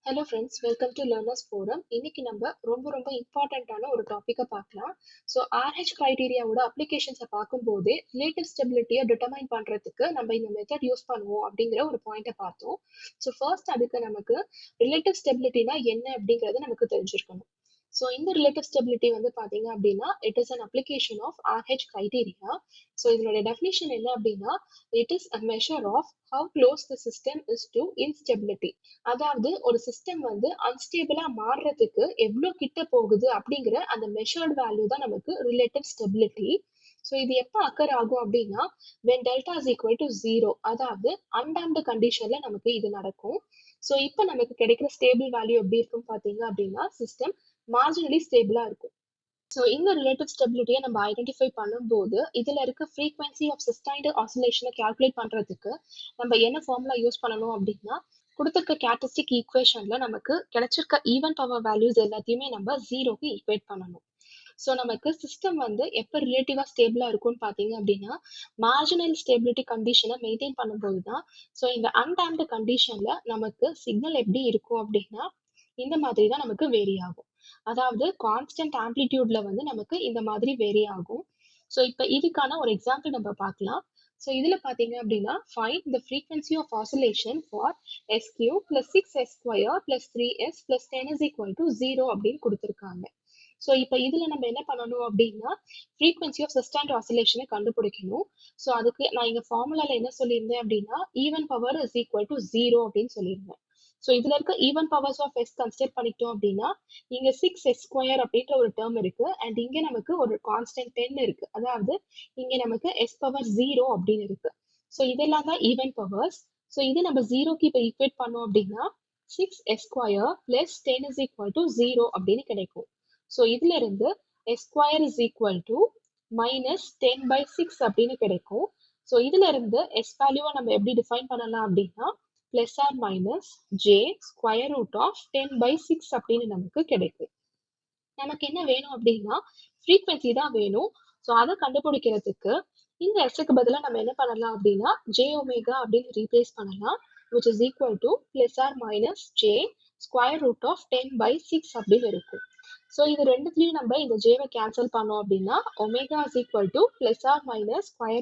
Hello friends, welcome to Learners Forum. இன்னைக்கு நம்ம ரொம்ப இம்பார்ட்டன்டான ஒரு டாபிக்கை பார்க்கலாம். ஸோ RH கிரைட்டீரியாவோட அப்ளிகேஷன்ஸை பார்க்கும்போதே ரிலேட்டிவ் ஸ்டெபிலிட்டியை டிட்டர்மைன் பண்ணுறதுக்கு நம்ம இந்த மெத்தட் யூஸ் பண்ணுவோம் அப்படிங்கிற ஒரு பாயிண்ட்டை பார்த்தோம். ஸோ ஃபர்ஸ்ட் அதுக்கு நமக்கு ரிலேட்டிவ் ஸ்டெபிலிட்டினா என்ன அப்படிங்கிறது நமக்கு தெரிஞ்சிருக்கணும். ஸோ இந்த ரிலேட்டிவ் ஸ்டெபிலிட்டி வந்து பார்த்தீங்க அப்படின்னா it is an application of RH criteria. So இதனுடைய டெஃபினிஷன் என்ன அப்படின்னா it is a measure of how close the system is to instability. அதாவது ஒரு சிஸ்டம் வந்து அன்ஸ்டேபிளா மாறுறதுக்கு எவ்வளோ கிட்ட போகுது அப்படிங்கிற அந்த மெஷர்ட் வேல்யூ தான் நமக்கு ரிலேட்டிவ் ஸ்டெபிலிட்டி. ஸோ இது எப்போ அக்கர் ஆகும் அப்படின்னா when delta is equal to 0, அதாவது அன்டாம்டு கண்டிஷன்ல நமக்கு இது நடக்கும். ஸோ இப்போ நமக்கு கிடைக்கிற ஸ்டேபிள் வேல்யூ எப்படி இருக்குன்னு பார்த்தீங்க அப்படின்னா சிஸ்டம் மார்ஜினலி ஸ்டேபிளா இருக்கும். ஸோ இந்த ரிலேட்டிவ் ஸ்டெபிலிட்டியை நம்ம ஐடென்டிஃபை பண்ணும்போது இதில் இருக்க ஃப்ரீக்வன்சி ஆஃப் சஸ்டைன்டு ஆசிலேஷனை கால்குலேட் பண்ணுறதுக்கு நம்ம என்ன ஃபார்முலா யூஸ் பண்ணணும் அப்படின்னா கொடுத்துருக்க கேரக்டரிஸ்டிக் ஈக்குவேஷன்ல நமக்கு கிடைச்சிருக்க ஈவன் பவர் வேல்யூஸ் எல்லாத்தையுமே நம்ம ஜீரோக்கு ஈக்குவேட் பண்ணணும். ஸோ நமக்கு சிஸ்டம் வந்து எப்போ ரிலேட்டிவாக ஸ்டேபிளாக இருக்கும்னு பார்த்தீங்க அப்படின்னா மார்ஜினல் ஸ்டேபிலிட்டி கண்டிஷனை மெயின்டைன் பண்ணும்போது தான். ஸோ இந்த அன்டாம்டு கண்டிஷனில் நமக்கு சிக்னல் எப்படி இருக்கும் அப்படின்னா இந்த மாதிரி தான் நமக்கு வேரி ஆகும். அதாவது கான்ஸ்டன்ட் ஆம்ப்ளிடியூட்ல வந்து நமக்கு இந்த மாதிரி வேரி ஆகும். ஸோ இப்போ இதுக்கான ஒரு எக்ஸாம்பிள் நம்ம பார்க்கலாம். ஸோ இதில் பார்த்தீங்க அப்படின்னா find the frequency of oscillation for SQ + 6S² + 3S + 10 is equal to 0 அப்படின்னு கொடுத்துருக்காங்க. ஸோ இப்போ இதில் நம்ம என்ன பண்ணணும் அப்படின்னா ஃப்ரீக்வன்சி ஆஃப் சஸ்டைன்ட் ஆசிலேஷனை கண்டுபிடிக்கணும். ஸோ அதுக்கு நான் இங்கே ஃபார்முலாவில் என்ன சொல்லியிருந்தேன் அப்படின்னா even power is equal to 0 அப்படின்னு சொல்லியிருந்தேன். ஸோ இதில் இருக்க even powers of S consider பண்ணிட்டோம் அப்படின்னா இங்கே 6S² அப்படின்ற ஒரு டேர்ம் இருக்கு அண்ட் இங்கே நமக்கு ஒரு கான்ஸ்டன்ட் 10 இருக்கு. அதாவது இங்கே நமக்கு S⁻0 அப்படின்னு இருக்கு. ஸோ இதெல்லாம் தான் ஈவன் பவர்ஸ். ஸோ இது நம்ம ஜீரோக்கு இப்போ ஈக்குவேட் பண்ணோம் அப்படின்னா 6S² + 10 is equal to 0 அப்படின்னு கிடைக்கும். ஸோ இதுல இருந்து S² is equal to -10/6 அப்படின்னு கிடைக்கும். ஸோ இதுல இருந்து S வேல்யூவை நம்ம எப்படி டிஃபைன் பண்ணலாம் அப்படின்னா +or - j √10/6 அப்படின்னு நமக்கு கிடைக்கும். நமக்கு என்ன வேணும் அப்படின்னா ஃப்ரீக்வன்சி தான் வேணும். ஸோ அதை கண்டுபிடிக்கிறதுக்கு இந்த எஸ்க்கு பதிலாக நம்ம என்ன பண்ணலாம் அப்படின்னா jω அப்படின்னு ரீப்ளேஸ் பண்ணலாம், which is equal to +or - j √10/6 அப்படின்னு இருக்கும். ஸோ இது ரெண்டுத்துலையும் நம்ம இந்த ஜேவை கேன்சல் பண்ணோம் அப்படின்னா omega is equal to +or -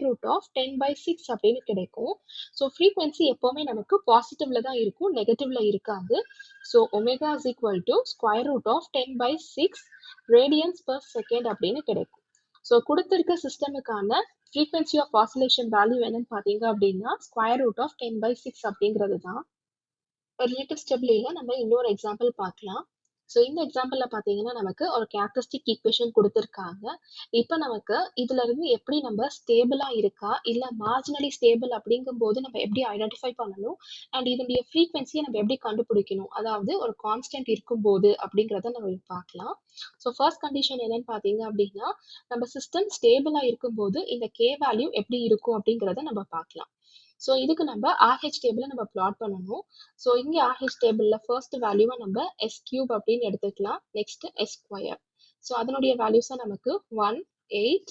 √10/6 அப்படின்னு கிடைக்கும். ஸோ ஃப்ரீக்வன்சி எப்போவுமே நமக்கு பாசிட்டிவ்ல தான் இருக்கும், நெகட்டிவ்ல இருக்காது. So omega is equal to √10/6 radians per second அப்படின்னு கிடைக்கும். ஸோ கொடுத்திருக்க சிஸ்டமுக்கான ஃப்ரீக்வன்சி ஆஃப் ஆசிலேஷன் வேல்யூ என்னன்னு பார்த்தீங்க அப்படின்னா √10/6 அப்படிங்கிறது தான். ரிலேட்டிவ் ஸ்டெபிலிட்டியில் நம்ம இன்னொரு எக்ஸாம்பிள் பார்க்கலாம். ஸோ இந்த எக்ஸாம்பிளில் பார்த்தீங்கன்னா நமக்கு ஒரு கேரக்டரிஸ்டிக் ஈக்குவேஷன் கொடுத்துருக்காங்க. இப்போ நமக்கு இதுல இருந்து எப்படி நம்ம ஸ்டேபிளாக இருக்கா இல்லை மார்ஜினலி ஸ்டேபிள் அப்படிங்கும்போது நம்ம எப்படி ஐடென்டிஃபை பண்ணணும் அண்ட் இதனுடைய ஃப்ரீக்வன்சியை நம்ம எப்படி கண்டுபிடிக்கணும், அதாவது ஒரு கான்ஸ்டன்ட் இருக்கும்போது அப்படிங்கிறத நம்ம பார்க்கலாம். ஸோ ஃபர்ஸ்ட் கண்டிஷன் என்னன்னு பார்த்தீங்க அப்படின்னா நம்ம சிஸ்டம் ஸ்டேபிளாக இருக்கும்போது இந்த கே வேல்யூ எப்படி இருக்கும் அப்படிங்கிறத நம்ம பார்க்கலாம். ஸோ இதுக்கு நம்ம RH டேபிளை நம்ம பிளாட் பண்ணணும். ஸோ இங்கே RH டேபிளில் ஃபர்ஸ்ட் வேல்யூவை நம்ம S³ அப்படின்னு எடுத்துக்கலாம். Next S². ஸோ அதனுடைய வேல்யூஸை நமக்கு 1, 8,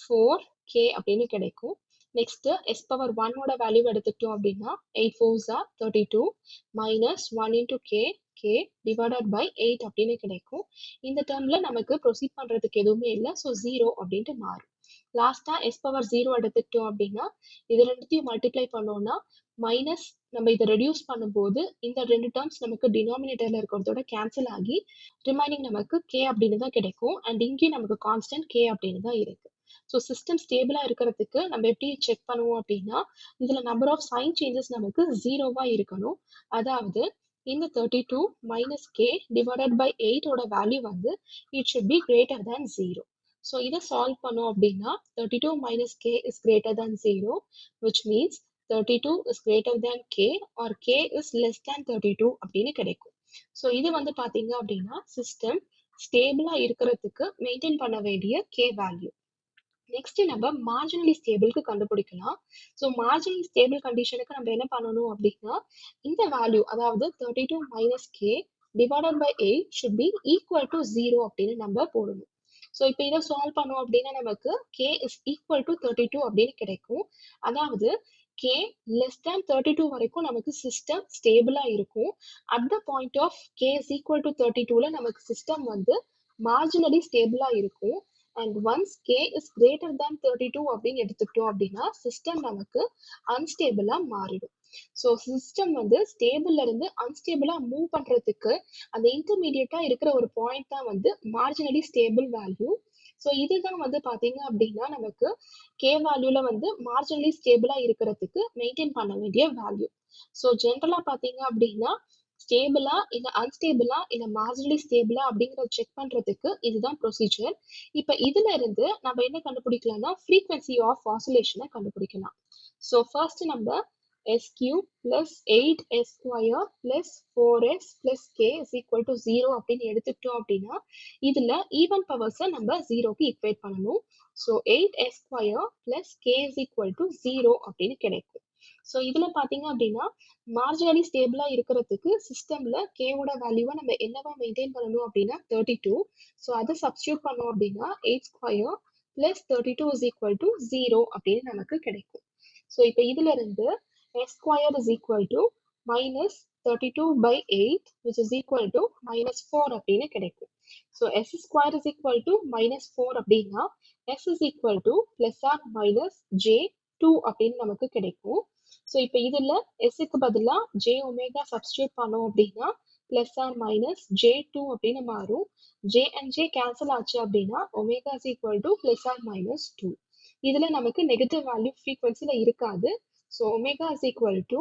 4K அப்படின்னு கிடைக்கும். நெக்ஸ்ட் S⁻1ஓட வேல்யூ எடுத்துக்கிட்டோம் அப்படின்னா 8 4s are 32 -1 × K divided by 8 அப்படின்னு கிடைக்கும். இந்த டேர்ம்ல நமக்கு ப்ரொசீட் பண்றதுக்கு எதுவுமே இல்லை, ஸோ 0 அப்படின்ட்டு மாறும். லாஸ்டா S⁻0 எடுத்துக்கிட்டோம் அப்படின்னா இது ரெண்டுத்தையும் மல்டிப்ளை பண்ணோம்னா மைனஸ் நம்ம இதை ரெடியூஸ் பண்ணும்போது இந்த ரெண்டு டேர்ம்ஸ் நமக்கு டினாமினேட்டர்ல இருக்கிறதோட கேன்சல் ஆகி ரிமைனிங் நமக்கு K அப்படின்னு தான் கிடைக்கும் அண்ட் இங்கேயும் நமக்கு கான்ஸ்டன்ட் K அப்படின்னு தான் இருக்கு. ஸோ சிஸ்டம் ஸ்டேபிளா இருக்கிறதுக்கு நம்ம எப்படி செக் பண்ணுவோம் அப்படின்னா இதுல நம்பர் ஆஃப் சைன் சேஞ்சஸ் நமக்கு 0வா இருக்கணும். அதாவது இந்த 32 - K டிவைடட் பை 8ஓட வேல்யூ வந்து it should be greater than 0. So இதை சால்வ் பண்ணோம் அப்படின்னா 32 - K is greater than 0, which means 32 is greater than K or K is less than 32 அப்படின்னு கிடைக்கும். ஸோ இது வந்து பார்த்தீங்க அப்படின்னா சிஸ்டம் ஸ்டேபிளாக இருக்கிறதுக்கு மெயின்டைன் பண்ண வேண்டிய K வேல்யூ. நெக்ஸ்ட் நம்ம மார்ஜினலி ஸ்டேபிளுக்கு கண்டுபிடிக்கலாம். ஸோ மார்ஜினலி ஸ்டேபிள் கண்டிஷனுக்கு நம்ம என்ன பண்ணணும் அப்படின்னா இந்த வேல்யூ அதாவது 32 - K divided by 8 should be equal to 0 அப்படின்னு நம்ம போடணும். ஸோ இப்போ இதை சால்வ் பண்ணோம் அப்படின்னா நமக்கு K is equal to 32 அப்படின்னு கிடைக்கும். அதாவது k less than 32 வரைக்கும் நமக்கு சிஸ்டம் ஸ்டேபிளா இருக்கும். At the point of k is equal to 32ல நமக்கு சிஸ்டம் வந்து மார்ஜினலி ஸ்டேபிளா இருக்கும். And once k is greater than 32 அப்படின்னு எடுத்துக்கிட்டோம் அப்படின்னா சிஸ்டம் நமக்கு அன்ஸ்டேபிளா மாறிடும். ஸோ சிஸ்டம் வந்து ஸ்டேபிள்ல இருந்து அன்ஸ்டேபிளா மூவ் பண்றதுக்கு அந்த இன்டர்மீடியட்டா இருக்கிற ஒரு பாயிண்ட் தான் வந்து மார்ஜினலி ஸ்டேபிள் வேல்யூ. ஸோ இதுதான் வந்து பாத்தீங்க அப்படின்னா நமக்கு கே வேல்யூல வந்து மார்ஜினலி ஸ்டேபிளா இருக்கிறதுக்கு மெயின்டைன் பண்ண வேண்டிய வேல்யூ. ஸோ ஜென்ரலா பாத்தீங்க அப்படின்னா ஸ்டேபிளா இல்ல அன்ஸ்டேபிளா இல்ல மார்ஜினலி ஸ்டேபிளா அப்படிங்கறத செக் பண்றதுக்கு இதுதான் ப்ரொசீஜர். இப்ப இதுல இருந்து நம்ம என்ன கண்டுபிடிக்கலாம்னா ஃப்ரீக்வன்சி ஆஃப் ஆசிலேஷனை கண்டுபிடிக்கலாம். ஸோ ஃபர்ஸ்ட் நம்ம s cube plus 8s square plus 4s plus k is equal to 0 அப்படின்னு எடுத்துக்கிட்டோம் அப்படின்னா இதுல ஈவன் பவர்ஸை நம்ம ஜீரோக்கு ஈக்குவேட் பண்ணணும். So 8s square plus k is equal to 0 அப்படின்னு கிடைக்கும். ஸோ இதுல பாத்தீங்க அப்படின்னா மார்ஜினலி ஸ்டேபிளா இருக்கிறதுக்கு சிஸ்டம்ல கேவோட வேல்யூவை நம்ம என்னவா மெயின்டைன் பண்ணணும் அப்படின்னா 32. ஸோ அதை சப்ஸ்டியூட் பண்ணோம் அப்படின்னா 8 square plus 32 is equal to 0 அப்படின்னு நமக்கு கிடைக்கும். ஸோ இப்போ இதுல இருந்து s square is equal to minus 32 by 8 which is equal to minus 4 அப்படின்னு கிடைக்கும். So s square is equal to minus 4 அப்படின்னா s is equal to plus or minus j2 அப்படின்னு நமக்கு கிடைக்கும். ஸோ இப்போ இதுல s-க்கு பதிலா j ஒமேகா சப்ஸ்டியூட் பண்ணோம் அப்படின்னா plus or minus j2 அப்படின்னு மாறும். j and j கேன்சல் ஆச்சு அப்படின்னா omega is equal to plus or minus 2. இதுல நமக்கு நெகட்டிவ் வேல்யூ ஃப்ரீக்வன்சில இருக்காது. So omega is equal to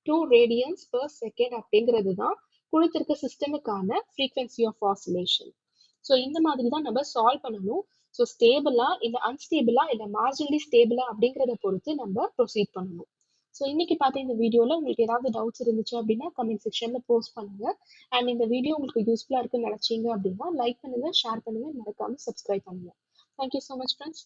2 radians per second அப்படிங்கிறது தான் கொடுத்திருக்க சிஸ்டமுக்கான ஃப்ரீக்வன்சி ஆஃப் ஆசிலேஷன். ஸோ இந்த மாதிரி தான் நம்ம சால்வ் பண்ணணும். ஸோ ஸ்டேபிளா இல்லை அன்ஸ்டேபிளா இல்லை மார்ஜினலி ஸ்டேபிளா அப்படிங்கிறத பொறுத்து நம்ம ப்ரொசீட் பண்ணணும். ஸோ இன்னைக்கு பார்த்த இந்த வீடியோவில் உங்களுக்கு ஏதாவது டவுட்ஸ் இருந்துச்சு அப்படின்னா கமெண்ட் செக்ஷனில் போஸ்ட் பண்ணுங்க. அண்ட் இந்த வீடியோ உங்களுக்கு யூஸ்ஃபுல்லாக இருக்குன்னு நினச்சிங்க அப்படின்னா லைக் பண்ணுங்க, ஷேர் பண்ணுங்க, மறக்காம சப்ஸ்கிரைப் பண்ணுங்க. Thank you so much friends.